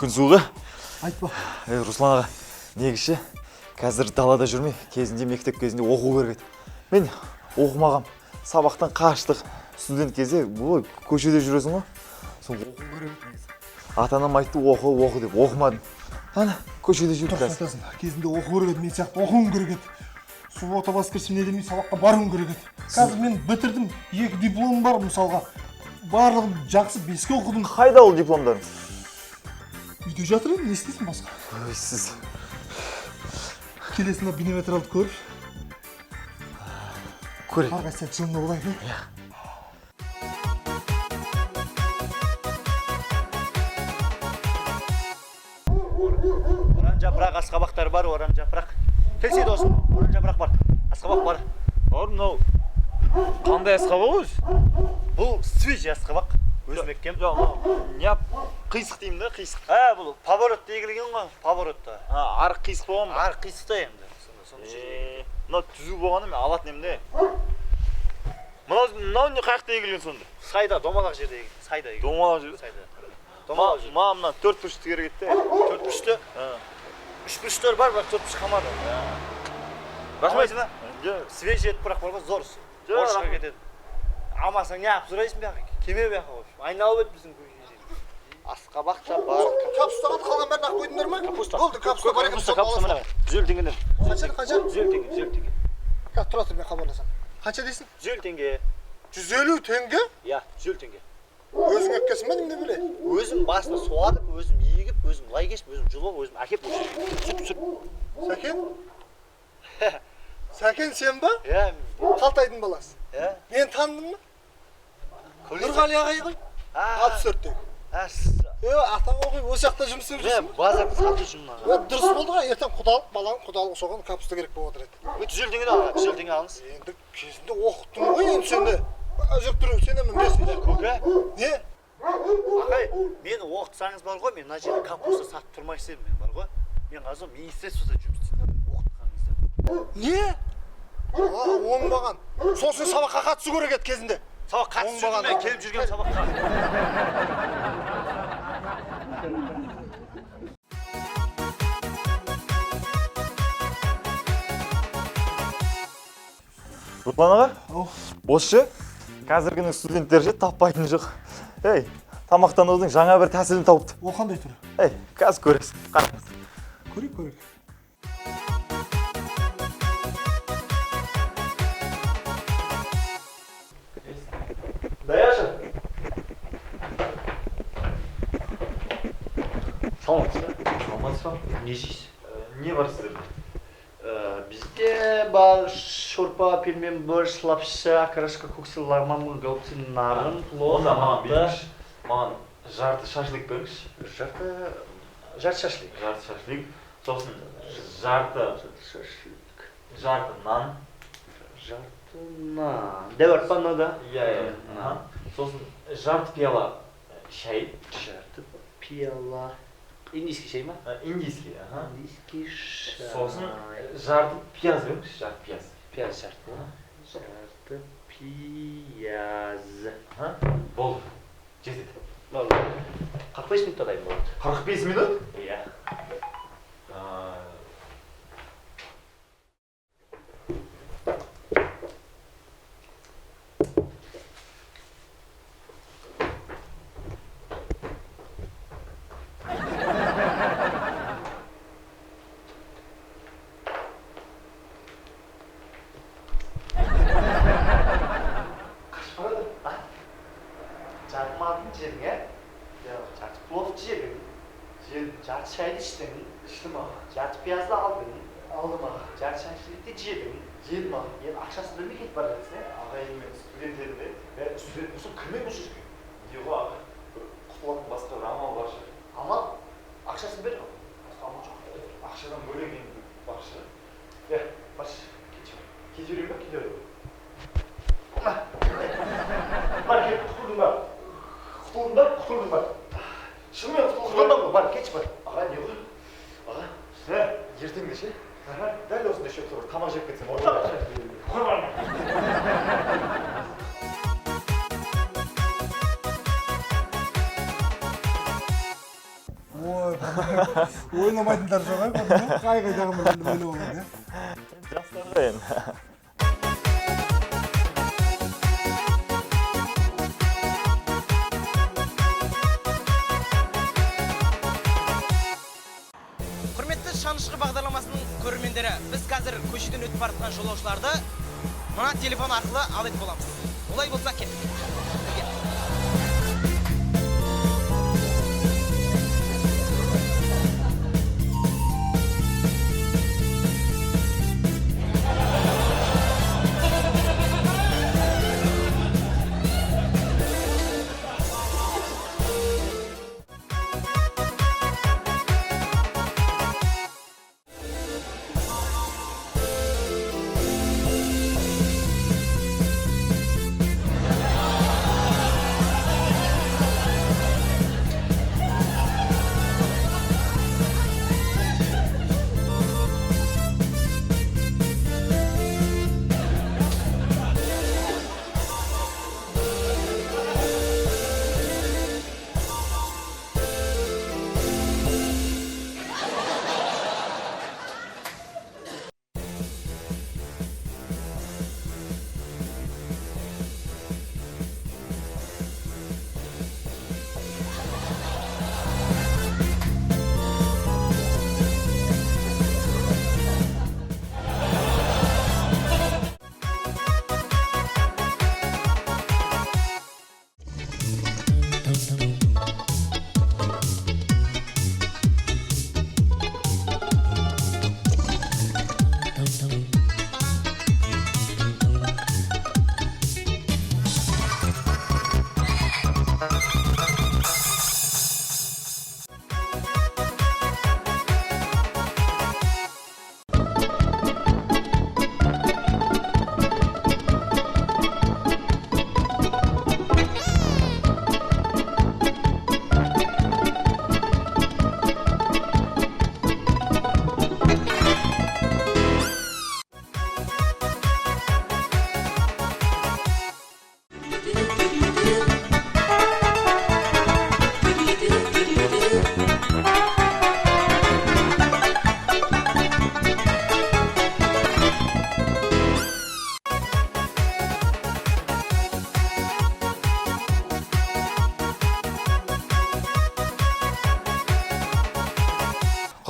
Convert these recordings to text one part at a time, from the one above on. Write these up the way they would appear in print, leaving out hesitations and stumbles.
Күн суығы. Айтпа. Руслан аға, негізші, қазір далада жүрмей, кезінде мектеп кезінде оқу керек еді. Мен оқымағам, сабақтан қаштық. Студент кезде бұл көшеде жүресің ғой. Сол оқу керек еді. Ата-анам айтты, оқы деп оқымадым. Ана, көшеде жүріп қазір. Кезінде оқу керек еді, мен сияқты оқуым керек еді. Суббота басқаршы не демей сабаққа баруым керек еді. Қазір мен бітірдім, 2 дипломым бар мысалға. Барлығын жақсы 5-ке оқыдым. Қайда ол дипломдарың? Үйде жатыр еді, не істейсің басқа? Ой, сіз. Келесінде бинометралды көріп. Көрейік. Арғай сәт жылында болайын. Оран жапырақ асқабақтар бар, оран жапырақ. Келсе досым, оран жапырақ бар. Асқабақ бар. Бар, мынау қандай асқабақ өзі? Бұл свежий асқабақ. Өзім еккем. Не қисық деймін да, қисық. Бұл поворот егілген ғой, поворотта. Арық қисық болған ба? Арық қисықта енді. Мынау түзу болғаны мен алатын емде. Мынау не қаяқта егілген сонда? Сайда, домалақ жерде егілген. Сайда егілген. Домалақ жерде? Сайда. Домалақ жерде. Маған мына 4 бұрышты керек еді. 4 бұрышты? 3 бұрыштар бар, бірақ 4 бұрыш қалмады. Рахмет. Свежий етіп бірақ бар ғой, зор. Орысқа кетеді. Амасаң не ап сұрайсың бияқы? Кеме бияқы ғой. Айналып ет біздің көйге. Асқабақ та бар. Капустаға қалған бәрін ақ қойдыңдар ма? Капуста. Болды, капуста бар екен. Капуста мына. 150 теңгеден. Қанша? 150 теңге, 150 теңге. Тұра тұр, мен хабарласам. Қанша дейсің? 150 теңге. 150 теңге? Иә, 150 теңге. Өзің әккесің ба, неме біле? Өзім басына суадып, өзім егіп, өзім лай кешіп, өзім жұлып, өзім әкеп сүріп. Сәкен? Сәкен сен ба? Иә. Қалтайдың баласы. Иә. Мен таныдың ба? Нұрғали ағай ғой? 64 теңге. Атаң оқи, осы жақта жұмыс істеп жүрсің ба? Базарды сатушым мына. Дұрыс болды ғой, ертең құдалық, баланың құдалық соған капуста керек болып отыр еді. 150 теңге аға, 150 теңге алыңыз. Енді кезінде оқыттың ғой енді сенде. Жүріп тұру, сен әмін берсің. Көке? Не? Ағай, мені оқытсаңыз бар ғой, мен мына жерде капуста сатып тұрмайсыз мен бар ғой. Мен қазір министерствода жұмыс істеймін, оқытқаныңызда. Не? Оңбаған. Сосын сабаққа қатысу керек еді кезінде. Сабақ қатысып жүрдім мен, келіп жүрген сабаққа. Руслан аға, босшы, қазіргінің студенттер же таппайтын жоқ. Ей, тамақтанудың жаңа бір тәсілін тауыпты. Ол қандай түрі? Ей, қазір көресің, қараңыз. Көрейік. Даяшы. Саламатсыз ба? Не жейсіз? Не бар сіздерде? Бізде бар шорпа, пельмен, борщ, лапша, окрошка, көксел, лағман, голубцы, нарын, плов, Маған жарты шашлик беріңізші. жарты шашлик. Жарты шашлик. Сосын жарты нан. Дәуір панна да. Иә. Сосын жарты пиала шай. Жарты пиала. Индийский шай ма? Индийский, Индийский шай. Сосын жарты пияз беріңізші, жарты пияз. Пияз жарты. Жарты пияз. Болды. Жетеді. Болды. 45 минутта дайын болады. 45 минут? Иә. Жарты жеріңе, жарты плов жедің, жарты шайды іштің, жарты пиязды алдың, жарты шашликті жедің, енді ақшасын бермей кетіп бара жатсың, Ағайын мен студент едім де. Студент болсын кіммен бұл жерге? Жоқ аға, құтылатын басқа бір амал бар шығар. амал ақшасын бер. Амал жоқ. Ақшадан бөлек енді бар шығар. Баш, Кете берейін ба? Кете берейін. бар кет, құтылдың ба? Шынымен Құтылдың ба? Бар, кетші бар. Аға, не ғой? Аға, ертеңде ше? Дәл осындай шөпті бір тамақ жеп кетсем olur mu? Ой, ойламайтындар жоқ көрдің бе қай қайдағы бір ойлап алады жастар ғой енді. Құрметті Шанышқы бағдарламасының көрермендері, біз қазір көшеден өтіп бара жатқан жолаушыларды мына телефон арқылы алып боламыз. Олай болса кеттік.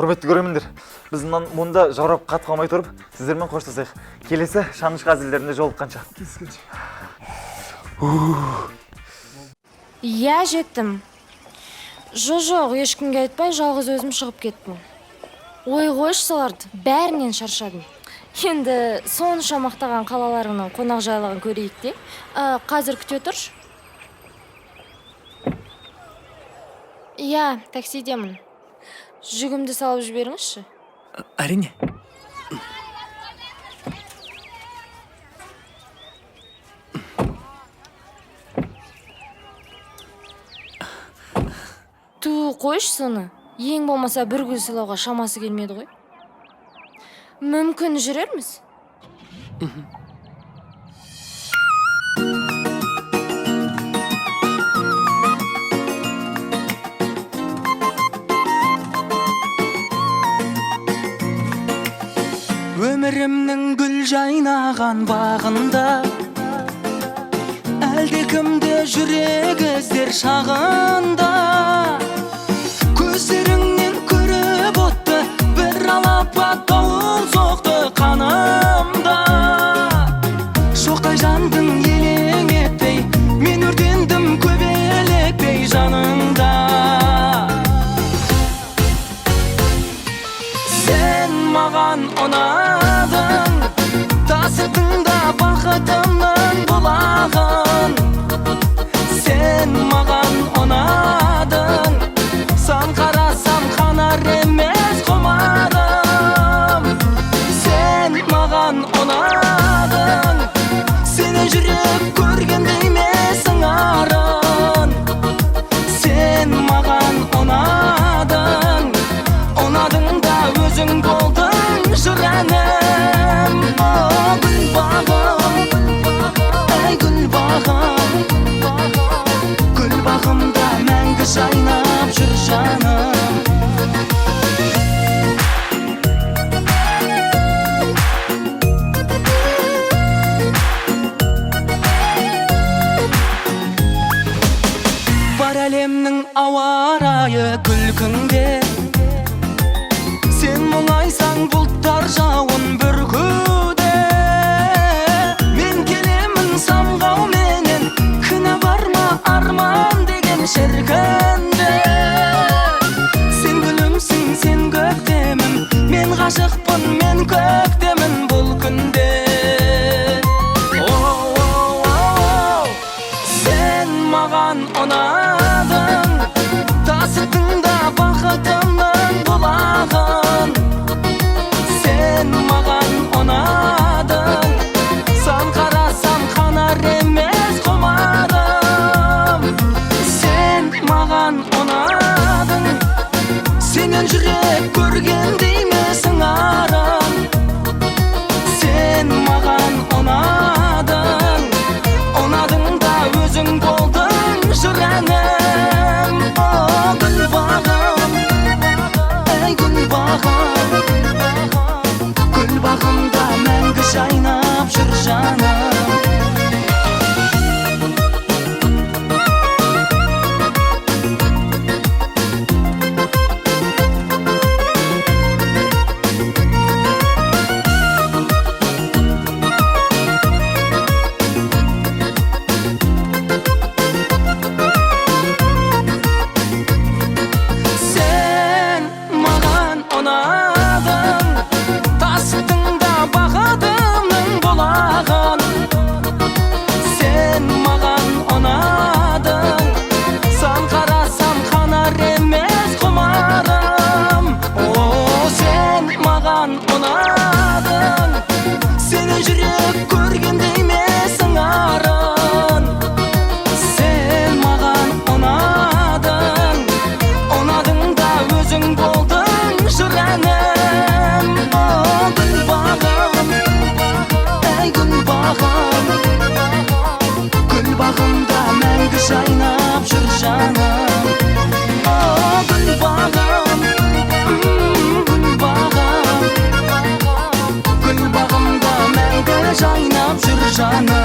Құрметті көрермендер, біз мұнда жаурап қатып қалмай тұрып, сіздермен қоштасайық. Келесі Шанышқы әзілдерінде жолыққанша. Иә, жеттім. Жоқ, ешкімге айтпай, жалғыз өзім шығып кеттім. Ой, қойшы соларды, бәрінен шаршадым. Енді сонша мақтаған қалаларының қонақ жайлығын көрейік те. Қазір күте тұрш. Иә, таксидемін. Жүгімді салып жіберіңізші. Әрине. Қойш соны. Ең болмаса бір гүл сыйлауға шамасы келмеді ғой. Мүмкін жүрерміз? Өмірімнің гүл жайнаған бағында әлде кімде жүрек іздер шағында көздеріңнен көріп отты бір алапат дауыл соқты қанымда шоқтай жандың елең етпей мен өртендім көбелектей жаныңда сен маған ұнадың тасыдың да бақытымның бұлағын сен маған ұнадың сан қарасам қанар емес құмарым сен маған ұнадың сені жүрек көргенде емес сыңарын сен маған ұнадың да өзің болдың жыр әнім гүл бағым әй гүл бағым гүл бағымда мәңгі жайна Жолықпын мен көктемін бұл күнде. Сен маған ұнадың, тасыдың да бақытымның бұлағын. Сен маған ұнадың, сан қарасам қанар емес құмарым. Сен маған ұнадың, сенен жүрек көргендей месің арым. Сен маған ұнадың, ұнадың да өзің болдың жүрәнім. О, гүлбағым, ей гүлбағым, гүлбағымда мәңгі жайнап жүр жаным. Сен маған ұнадың, тасыдың да бақытымның бұлағын. Сен маған ұнадың, сан қарасам қанар емес құмарым. О, сен маған ұнадың, сені жүрек көргендей месің арын. Сен маған ұнадың, ұнадың да өзің болдың жүрәнім. О, гүлбағым, ей гүлбағым, гүлбағымда мәңгі жайнап жүр жаным. О, гүлбағым, гүлбағым, гүлбағымда мәңгі жайнап жүр жаным.